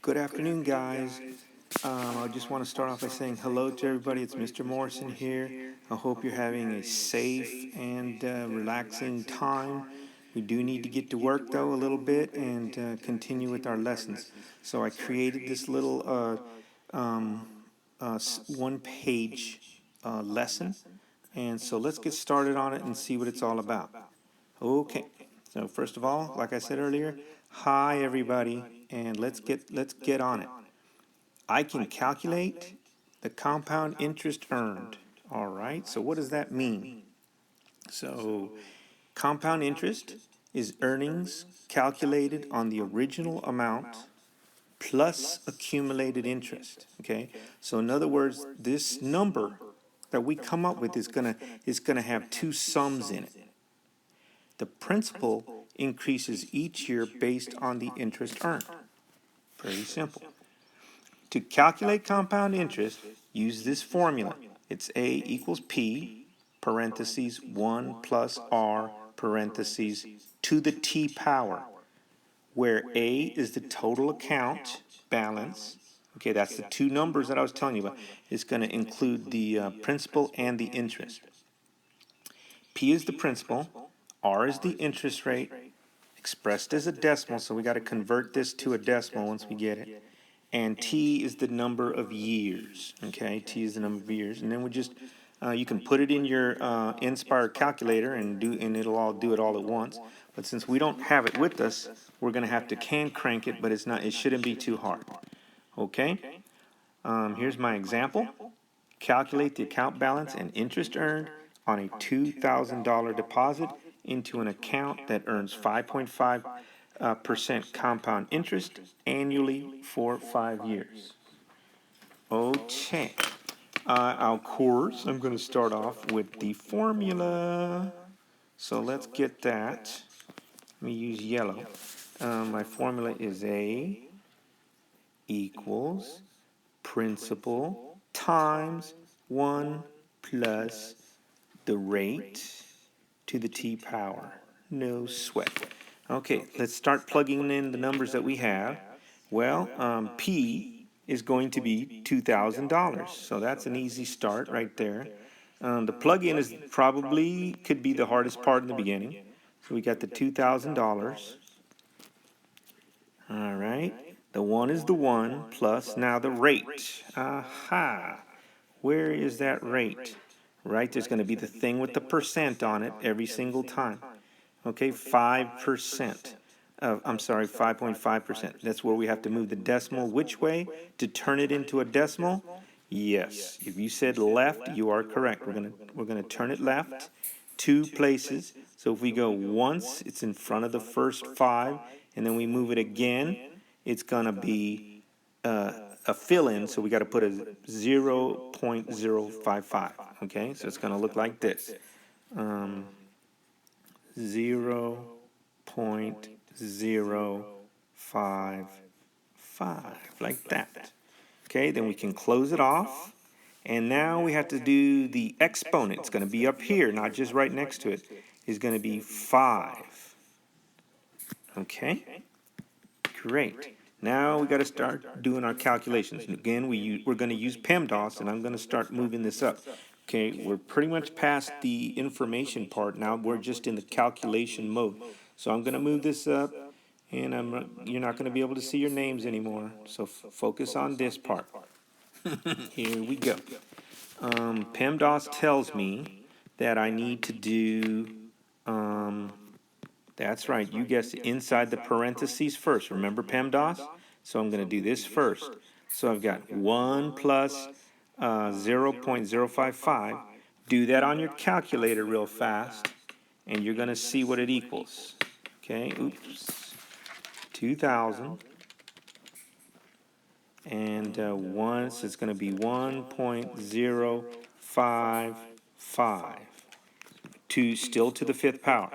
Good afternoon, guys. I just want to start off by saying hello to everybody. It's Mr. Morrison here. I hope you're having a safe and relaxing time. We do need to get to work, though, a little bit and continue with our lessons. So I created this little one-page lesson. And so let's get started on it and see what it's all about. Okay. So first of all, like I said earlier, hi everybody, and let's get on it. I can calculate the compound interest earned. All right. So what does that mean? So compound interest is earnings calculated on the original amount plus accumulated interest. Okay. So in other words, this number that we come up with is gonna have two sums in it. The principal increases each year based on the interest earned. Pretty simple. To calculate compound interest, use this formula. It's A equals P, parentheses, 1 plus R, parentheses, to the T power, where A is the total account balance. Okay, that's the two numbers that I was telling you about. It's going to include the principal and the interest. P is the principal, R is the interest rate, expressed as a decimal, so we got to convert this to a decimal once we get it. And T is the number of years. Okay, T is the number of years, and then we just you can put it in your Inspire calculator and it'll do it all at once. But since we don't have it with us, we're going to have to crank it, but it shouldn't be too hard. Okay, here's my example. Calculate the account balance and interest earned on a $2,000 deposit into an account that earns 5.5% compound interest annually for 5 years. Okay. Of course, I'm going to start off with the formula. So let's get that. Let me use yellow. My formula is A equals principal times 1 plus the rate to the T power. No sweat. Okay, let's start plugging in the numbers that we have. Well, P is going to be $2,000. So that's an easy start right there. The plug-in is probably could be the hardest part in the beginning. So we got the $2,000. All right. The 1 is the 1 plus now the rate. Aha. Where is that rate? Right, there's going to be the thing with the percent on it every single time. Okay, 5%. I'm sorry, 5.5%. That's where we have to move the decimal which way to turn it into a decimal? Yes. If you said left, you are correct. We're gonna turn it left 2 places. So if we go once, it's in front of the first 5, and then we move it again, it's gonna be a fill-in, so we got to put a 0.055. Okay, so it's going to look like this. 0.055, like that. Okay, then we can close it off. And now we have to do the exponent. It's going to be up here, not just right next to it. It's going to be 5. Okay, great. Now we got to start doing our calculations. And again, we're going to use PEMDAS, and I'm going to start moving this up. Okay, we're pretty much past the information part. Now we're just in the calculation mode. So I'm going to move this up, and you're not going to be able to see your names anymore. So focus on this part. Here we go. PEMDAS tells me that I need to do... that's right, you guessed it, inside the parentheses first. Remember PEMDAS? So I'm going to do this first. So I've got 1 plus 0.055. Do that on your calculator real fast, and you're going to see what it equals. Okay, oops. 2,000. And once it's going to be 1.055. Still to the 5th power.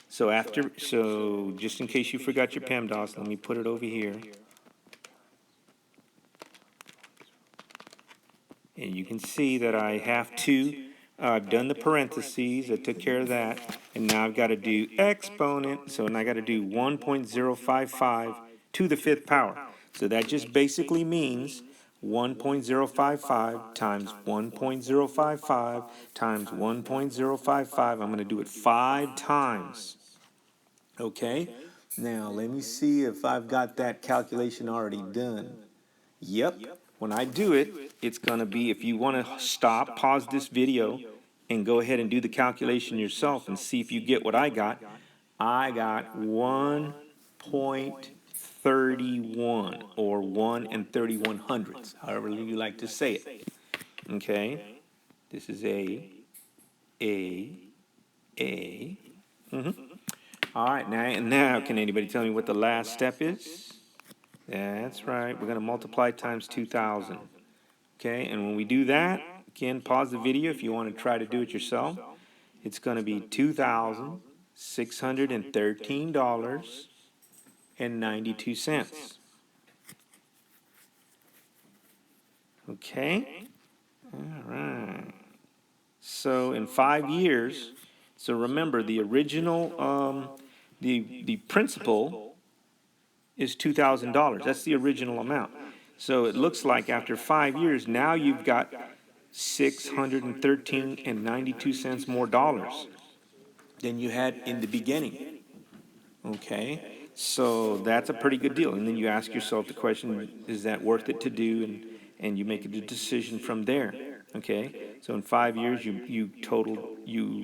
So just in case you forgot your PEMDAS, let me put it over here. And you can see that I have to, I've done the parentheses, I took care of that, and now I've got to do exponent, so now I got to do 1.055 to the 5th power. So that just basically means 1.055 times 1.055 times 1.055. I'm going to do it 5 times. Okay? Now, let me see if I've got that calculation already done. Yep. When I do it, it's going to be, if you want to stop, pause this video, and go ahead and do the calculation yourself and see if you get what I got. I got 1.31, or 1 and 31 hundredths, however you like to say it. Okay? This is A. All right, now can anybody tell me what the last step is? That's right. We're going to multiply times 2,000. Okay, and when we do that, again, pause the video if you want to try to do it yourself. It's going to be $2,613.92. Okay? All right. So in 5 years, so remember the original, the principal is $2,000. That's the original amount. So it looks like after 5 years, now you've got 613.92 more dollars than you had in the beginning. Okay, so that's a pretty good deal. And then you ask yourself the question: is that worth it to do? And you make a decision from there. Okay, so in 5 years, you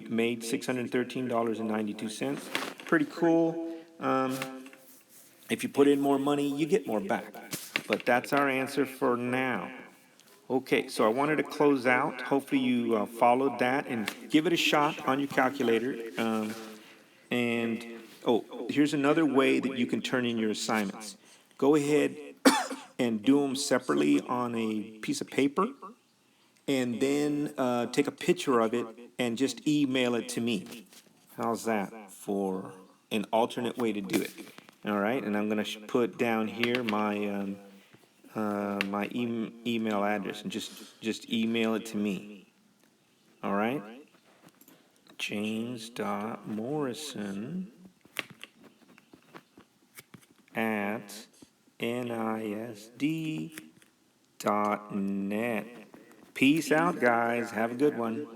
made $613.92. Pretty cool. If you put in more money, you get more back. But that's our answer for now. Okay, so I wanted to close out. Hopefully you followed that, and give it a shot on your calculator. And here's another way that you can turn in your assignments. Go ahead and do them separately on a piece of paper, and then take a picture of it and just email it to me. How's that for an alternate way to do it? All right, and I'm going to put down here my email address, and just email it to me. All right, james.morrison@nisd.net. Peace out, guys. Have a good one.